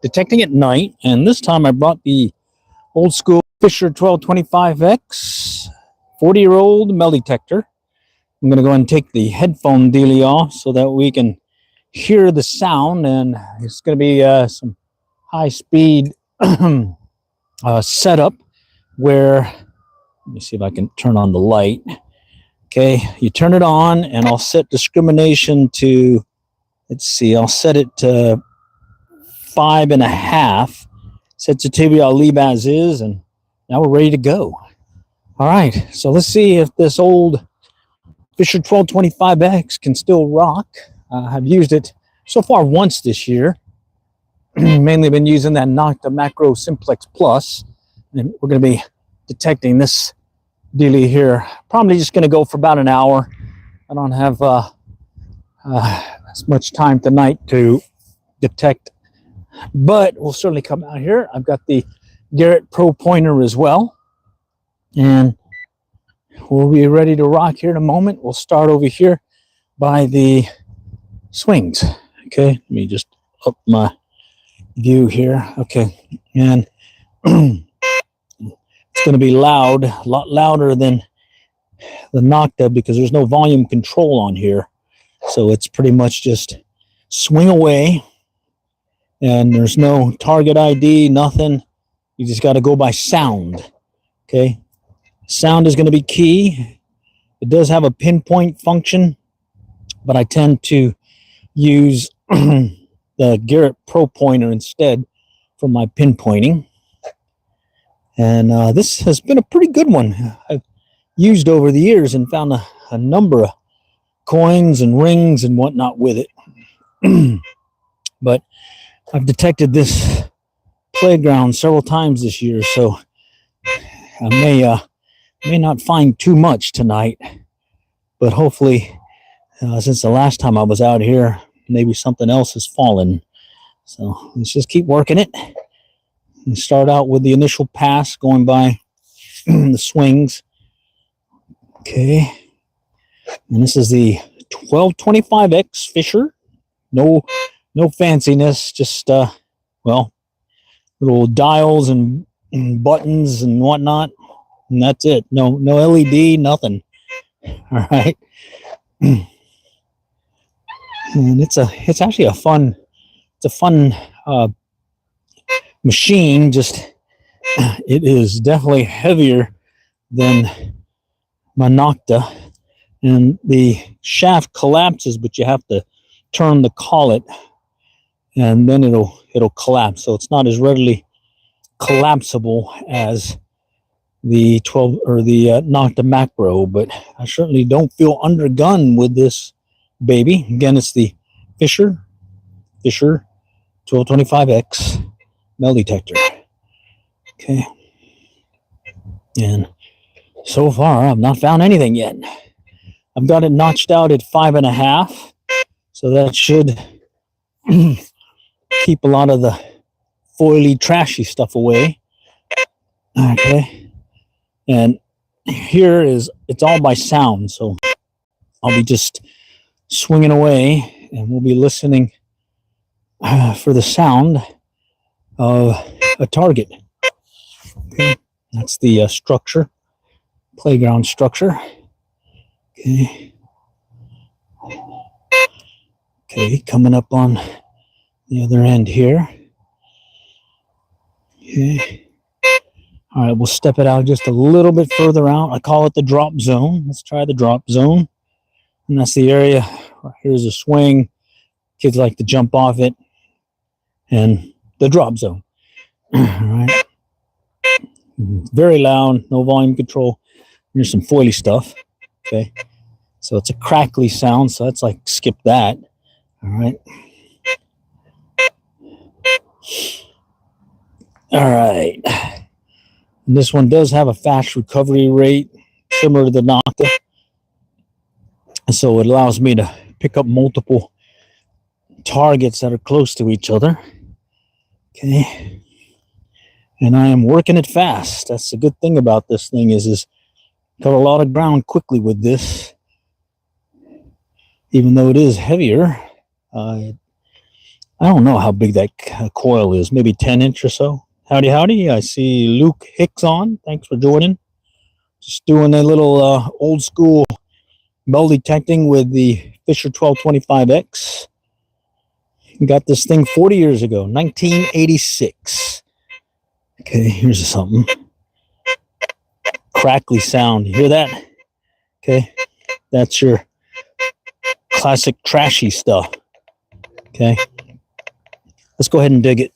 detecting at night, and this time I brought the old school Fisher 1225X 40-year-old metal detector. I'm going to go ahead and take the headphone dealie off so that we can hear the sound, and it's going to be some high-speed setup where, let me see if I can turn on the light. Okay, you turn it on, and I'll set discrimination to, let's see, I'll set it to 5.5. Sensitivity I'll leave as is, and now we're ready to go. All right, so let's see if this old Fisher 1225X can still rock. I've used it so far once this year. Mainly been using that Nocta Macro Simplex Plus, and we're going to be detecting this dealie here. Probably just going to go for about an hour. I don't have as much time tonight to detect, but we'll certainly come out here. I've got the Garrett Pro Pointer as well, and we'll be ready to rock here in a moment. We'll start over here by the swings. Okay, let me just up my view here. Okay, and it's going to be loud, a lot louder than the Nocta because there's no volume control on here. So it's pretty much just swing away, and there's no target ID, nothing. You just got to go by sound. Okay, sound is going to be key. It does have a pinpoint function, but I tend to use the Garrett Pro Pointer instead for my pinpointing. And this has been a pretty good one. I've used over the years and found a number of coins and rings and whatnot with it. But I've detected this playground several times this year, so I may not find too much tonight. But hopefully, since the last time I was out here, maybe something else has fallen. So let's just keep working it. And start out with the initial pass going by the swings. Okay. And this is the 1225X Fisher. No fanciness, just well, little dials and buttons and whatnot. And that's it. No LED, nothing. All right. And it's actually a fun machine. Just it is definitely heavier than my Nocta, and the shaft collapses, but you have to turn the collet, and then it'll collapse. So it's not as readily collapsible as the 12 or the Nocta Macro, but I certainly don't feel undergunned with this baby. Again, it's the Fisher 1225X metal detector. Okay, and so far I've not found anything yet. I've got it notched out at 5.5, so that should keep a lot of the foily, trashy stuff away. Okay, and here it's all by sound, so I'll be just swinging away, and we'll be listening for the sound of a target. Okay, that's the structure, playground structure. Okay. Okay, coming up on the other end here. Okay. All right, we'll step it out just a little bit further out. I call it the drop zone. Let's try the drop zone. And that's the area. Here's a swing. Kids like to jump off it. And the drop zone. All right. Very loud, no volume control. Here's some foily stuff. Okay. So it's a crackly sound, so that's like skip that. All right. All right. And this one does have a fast recovery rate similar to the Nocta. So it allows me to pick up multiple targets that are close to each other. Okay. And I am working it fast. That's the good thing about this thing is cover a lot of ground quickly with this. Even though it is heavier, I don't know how big that coil is, maybe 10-inch or so. Howdy, howdy. I see Luke Hicks on. Thanks for joining. Just doing a little old school bell detecting with the Fisher 1225X. Got this thing 40 years ago, 1986. Okay, here's something. Crackly sound. You hear that? Okay, that's your classic trashy stuff. Okay, let's go ahead and dig it.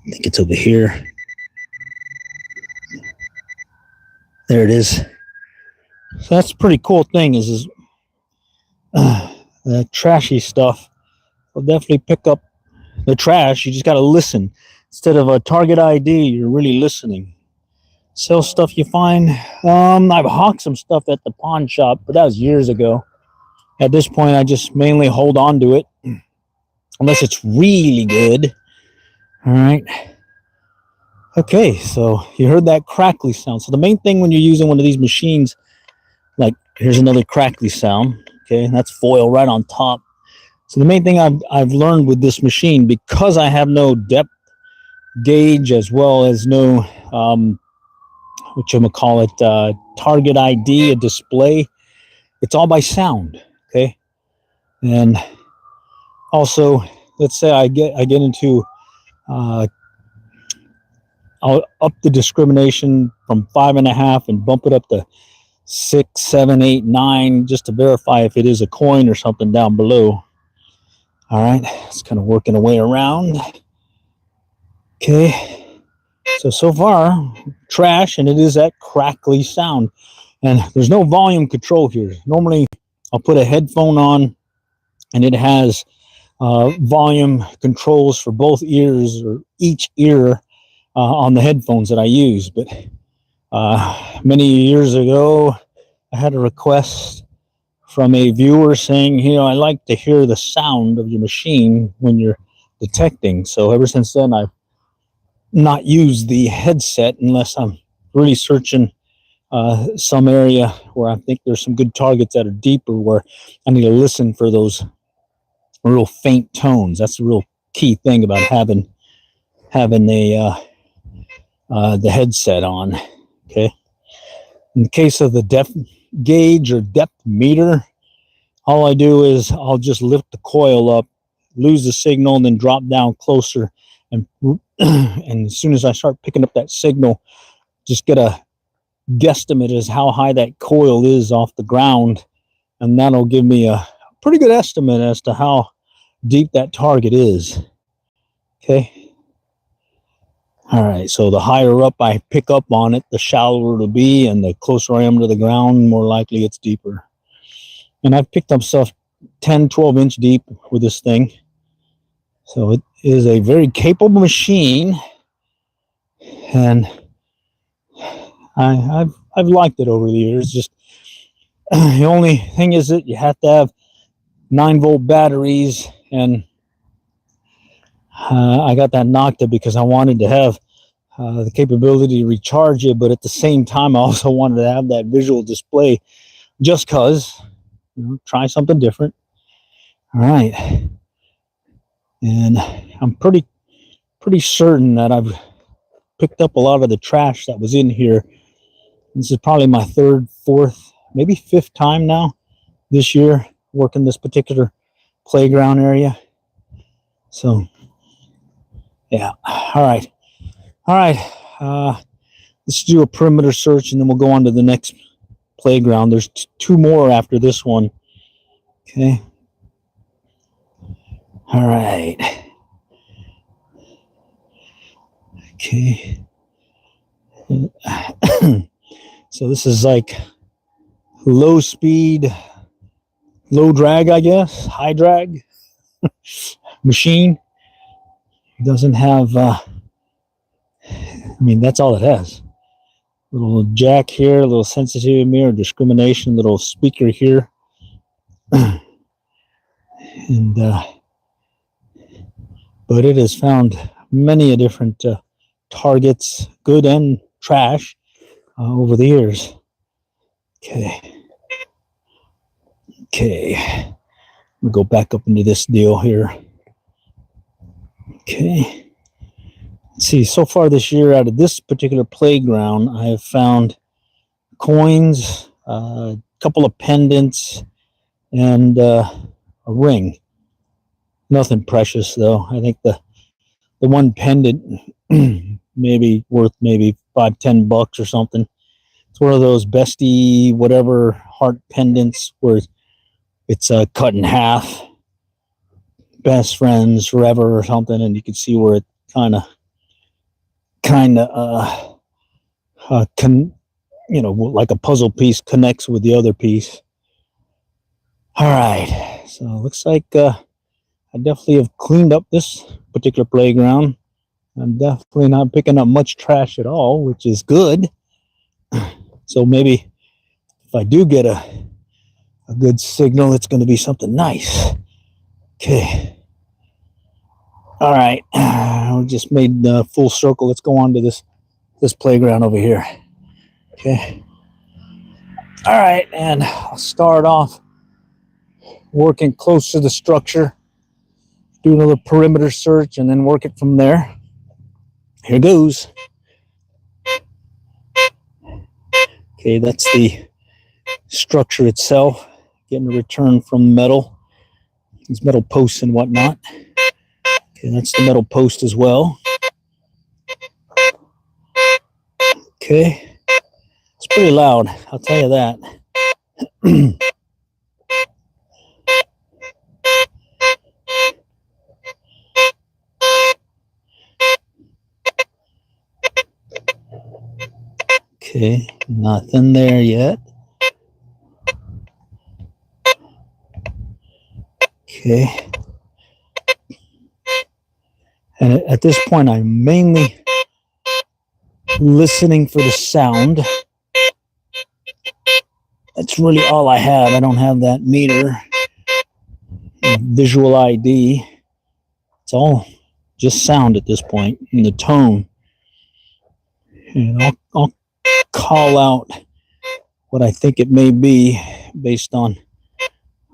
I think it's over here. There it is. So that's a pretty cool thing is the trashy stuff will definitely pick up the trash. You just got to listen. Instead of a target ID, you're really listening. Sell stuff you find. I've hawked some stuff at the pawn shop, but that was years ago. At this point, I just mainly hold on to it. Unless it's really good. All right. Okay, so you heard that crackly sound. So the main thing when you're using one of these machines, like here's another crackly sound. Okay, that's foil right on top. So the main thing I've learned with this machine, because I have no depth gauge as well as no target ID, a display. It's all by sound. Okay, and also let's say I get into I'll up the discrimination from 5.5 and bump it up to 6, 7, 8, 9, just to verify if it is a coin or something down below. All right, it's kind of working a way around. Okay, so far, trash, and it is that crackly sound. And there's no volume control here. Normally, I'll put a headphone on, and it has volume controls for both ears, or each ear, on the headphones that I use. But many years ago, I had a request from a viewer saying, I like to hear the sound of your machine when you're detecting. So ever since then, I've not used the headset unless I'm really searching some area where I think there's some good targets that are deeper, where I need to listen for those real faint tones. That's the real key thing about having the headset on. Okay. In the case of the depth gauge or depth meter, all I do is I'll just lift the coil up, lose the signal, and then drop down closer. And as soon as I start picking up that signal, just get a guesstimate as how high that coil is off the ground. And that'll give me a pretty good estimate as to how deep that target is. Okay. All right, so the higher up I pick up on it, the shallower it'll be, and the closer I am to the ground, more likely it's deeper. And I've picked up stuff 10, 12-inch deep with this thing. So it is a very capable machine, and I've liked it over the years. Just the only thing is that you have to have 9-volt batteries, and I got that Nocta because I wanted to have the capability to recharge it, but at the same time, I also wanted to have that visual display, just cause, try something different. All right, and I'm pretty certain that I've picked up a lot of the trash that was in here. This is probably my 3rd, 4th, maybe 5th time now this year working this particular playground area. So yeah, all right, let's do a perimeter search and then we'll go on to the next playground. There's 2 more after this one. Okay, all right, okay. So this is like low speed, low drag, I guess, high drag machine. It doesn't have that's all it has. Little jack here, a little sensitivity mirror, discrimination, little speaker here. And but it has found many different targets, good and trash, over the years. Okay. We'll go back up into this deal here. Okay. Let's see, so far this year, out of this particular playground, I have found coins, a couple of pendants, and a ring. Nothing precious, though. I think the one pendant maybe worth maybe $5-10 or something. It's one of those bestie whatever heart pendants where it's cut in half, best friends forever or something, and you can see where it kind of like a puzzle piece connects with the other piece. All right, so it looks like I definitely have cleaned up this particular playground. I'm definitely not picking up much trash at all, which is good. So maybe if I do get a good signal, it's going to be something nice. Okay. All right. We just made the full circle. Let's go on to this playground over here. Okay. All right, and I'll start off working close to the structure, do another perimeter search, and then work it from there. Here goes. Okay, that's the structure itself, getting a return from metal, these metal posts and whatnot. Okay, that's the metal post as well. Okay, it's pretty loud, I'll tell you that. Okay, nothing there yet. Okay. And at this point, I'm mainly listening for the sound. That's really all I have. I don't have that meter, visual ID. It's all just sound at this point, and the tone. And I'll call out what I think it may be based on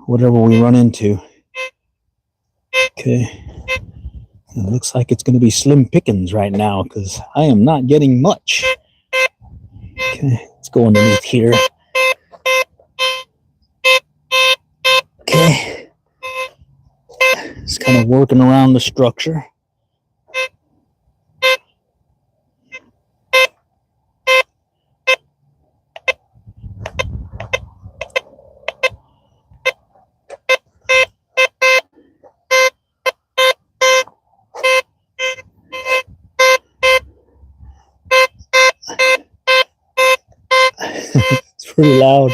whatever we run into. Okay. It looks like it's going to be slim pickings right now because I am not getting much. Okay, let's go underneath here. Okay. Just kind of working around the structure. It's pretty loud.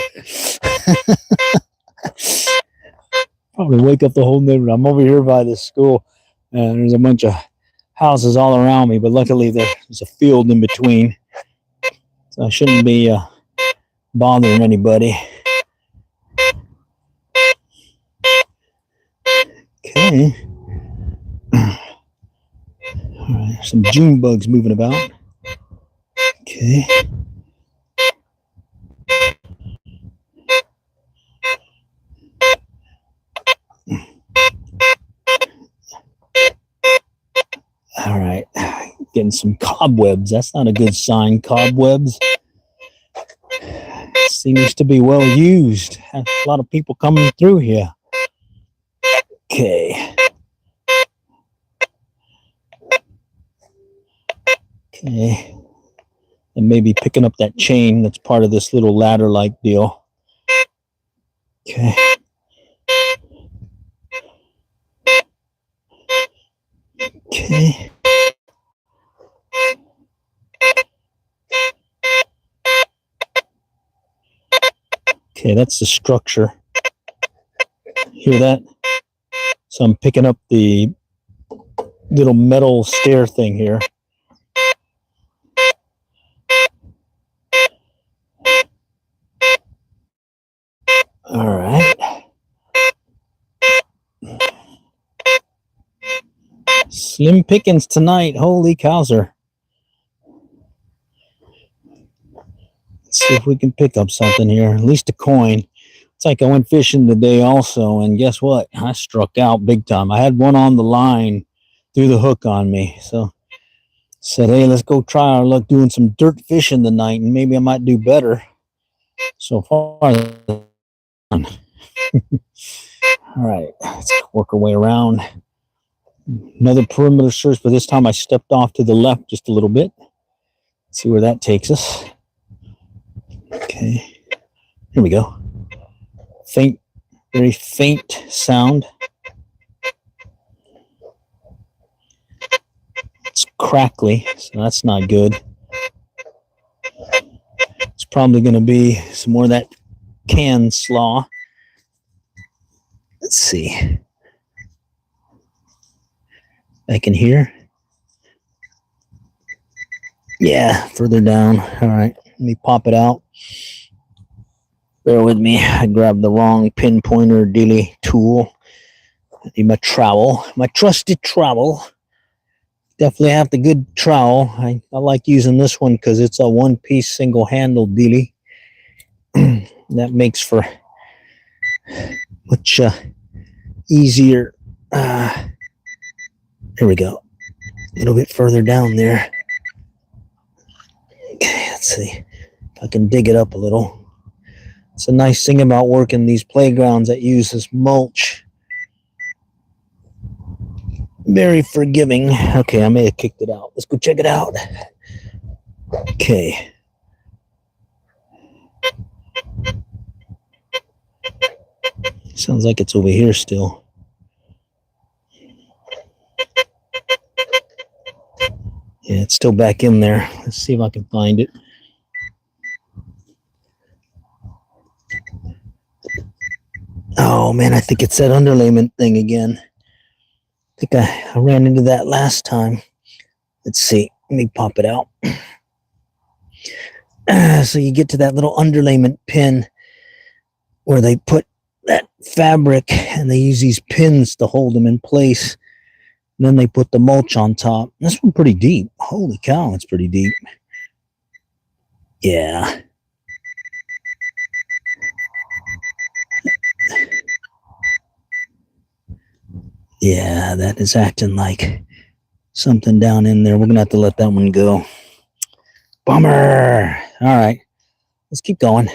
Probably wake up the whole neighborhood. I'm over here by this school, and there's a bunch of houses all around me, but luckily there's a field in between, so I shouldn't be bothering anybody. Okay. All right, some June bugs moving about. Okay. All right, getting some cobwebs. That's not a good sign. Cobwebs seems to be well used. A lot of people coming through here. Okay. Okay. And maybe picking up that chain that's part of this little ladder-like deal. Okay. Okay. Okay, that's the structure. Hear that? So I'm picking up the little metal stair thing here. All right. Slim pickings tonight. Holy cowser. Let's see if we can pick up something here. At least a coin. It's like I went fishing today also, and guess what? I struck out big time. I had one on the line, threw the hook on me. So said, hey, let's go try our luck doing some dirt fishing tonight, and maybe I might do better. So far, all right, let's work our way around. Another perimeter search, but this time I stepped off to the left just a little bit. Let's see where that takes us. Okay, here we go. Faint, very faint sound. It's crackly, so that's not good. It's probably going to be some more of that can slaw. Let's see. I can hear. Yeah, further down. All right, let me pop it out. Bear with me. I grabbed the wrong pinpointer dealy tool. I need my trowel, my trusted trowel. Definitely have the good trowel. I like using this one because it's a one-piece single-handle dealy. That makes for much easier. There we go. A little bit further down there. Okay, let's see if I can dig it up a little. It's a nice thing about working these playgrounds that uses mulch. Very forgiving. Okay, I may have kicked it out. Let's go check it out. Okay. Sounds like it's over here still. Yeah, it's still back in there. Let's see if I can find it. Oh, man, I think it's that underlayment thing again. I think I ran into that last time. Let's see. Let me pop it out. So you get to that little underlayment pin where they put that fabric and they use these pins to hold them in place. And then they put the mulch on top. This one pretty deep. Holy cow, it's pretty deep. Yeah. Yeah, that is acting like something down in there. We're going to have to let that one go. Bummer. All right. Let's keep going.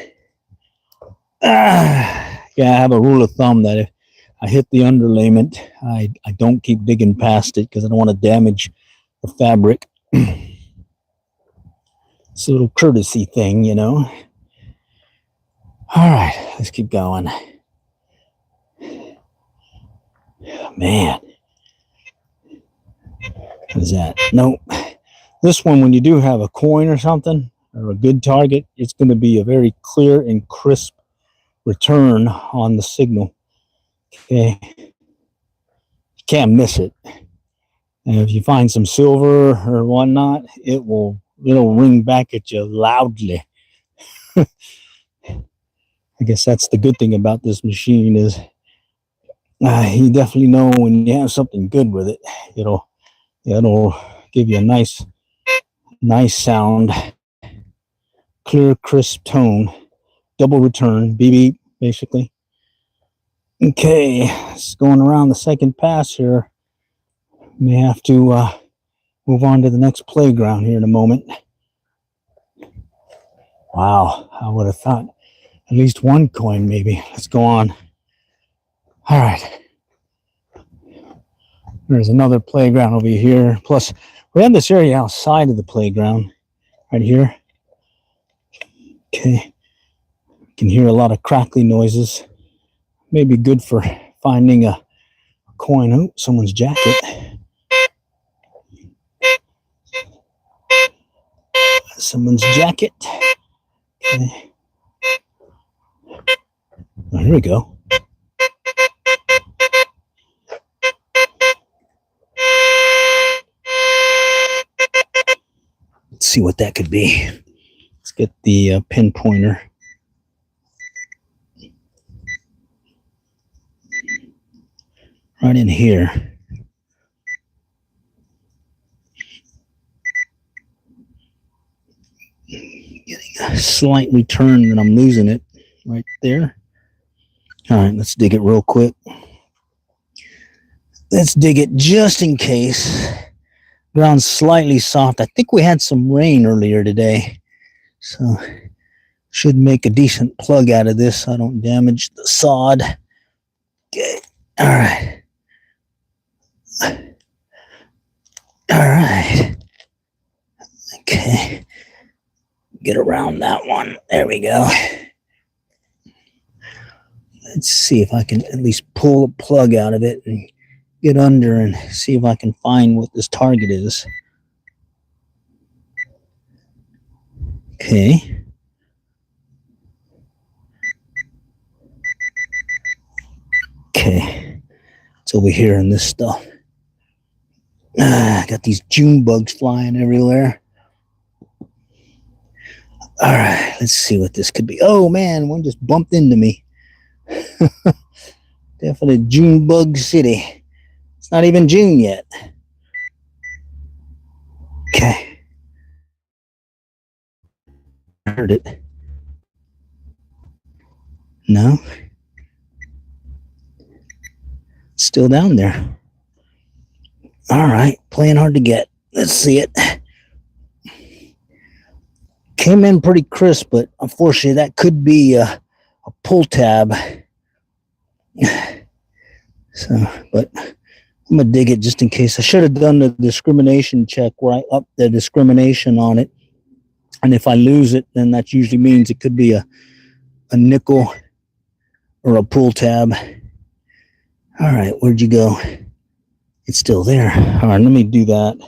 Yeah, I have a rule of thumb that if I hit the underlayment, I don't keep digging past it because I don't want to damage the fabric. It's a little courtesy thing, you know. All right, let's keep going. Man. What is that? Nope. This one, when you do have a coin or something, or a good target, it's going to be a very clear and crisp return on the signal. Okay. You can't miss it. And if you find some silver or whatnot, it'll ring back at you loudly. I guess that's the good thing about this machine is you definitely know when you have something good with it. It'll give you a nice sound, clear, crisp tone, double return, beep beep, basically. Okay, it's going around the second pass here. May have to move on to the next playground here in a moment. Wow, I would have thought at least one coin maybe. Let's go on. All right. There's another playground over here. Plus, we have this area outside of the playground right here. Okay. You can hear a lot of crackly noises. Maybe good for finding a coin. Oh, someone's jacket. Someone's jacket. Okay. Oh, here we go. Let's see what that could be. Let's get the pinpointer. Right in here. Getting a slight return and I'm losing it right there. All right, let's dig it real quick. Let's dig it just in case. Ground's slightly soft. I think we had some rain earlier today, so should make a decent plug out of this so I don't damage the sod. Okay, all right. All right. Okay. Get around that one. There we go. Let's see if I can at least pull a plug out of it and get under and see if I can find what this target is. Okay. Okay. It's over here in this stuff. Got these June bugs flying everywhere. All right, let's see what this could be. Oh man, one just bumped into me. Definitely June bug city. It's not even June yet. Okay. Heard it. No. It's still down there. All right, playing hard to get. Let's see it. Came in pretty crisp, but unfortunately that could be a pull tab. So, but I'm gonna dig it just in case. I should have done the discrimination check where I upped the discrimination on it. And if I lose it, then that usually means it could be a nickel or a pull tab. All right, where'd you go? It's still there. All right, let me do that.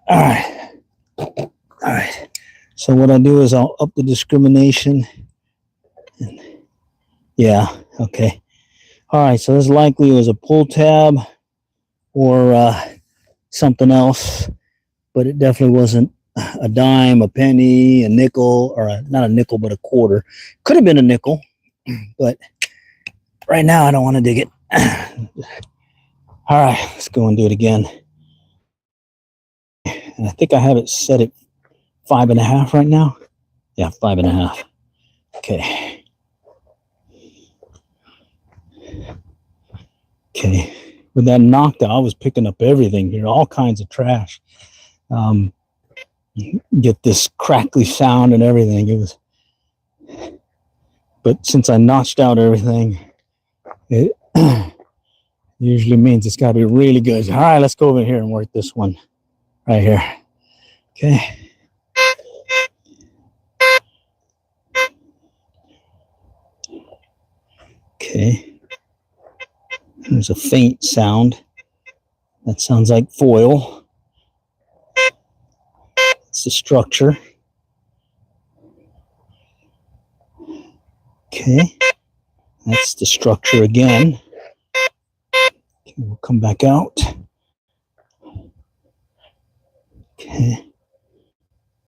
All right. All right. So what I'll do is I'll up the discrimination. And yeah, okay. All right, so this likely was a pull tab or something else, but it definitely wasn't a dime, a penny, a nickel, or not a nickel, but a quarter. Could have been a nickel, but right now I don't want to dig it. All right, let's go and do it again. And I think I have it set at 5.5 right now. Yeah, 5.5. Okay. Okay. With that knockdown, I was picking up everything here, all kinds of trash. Get this crackly sound and everything. It was, but since I notched out everything, it usually means it's got to be really good. All right, let's go over here and work this one right here. Okay. Okay. There's a faint sound. That sounds like foil. It's the structure. Okay. That's the structure again. Okay, we'll come back out. Okay.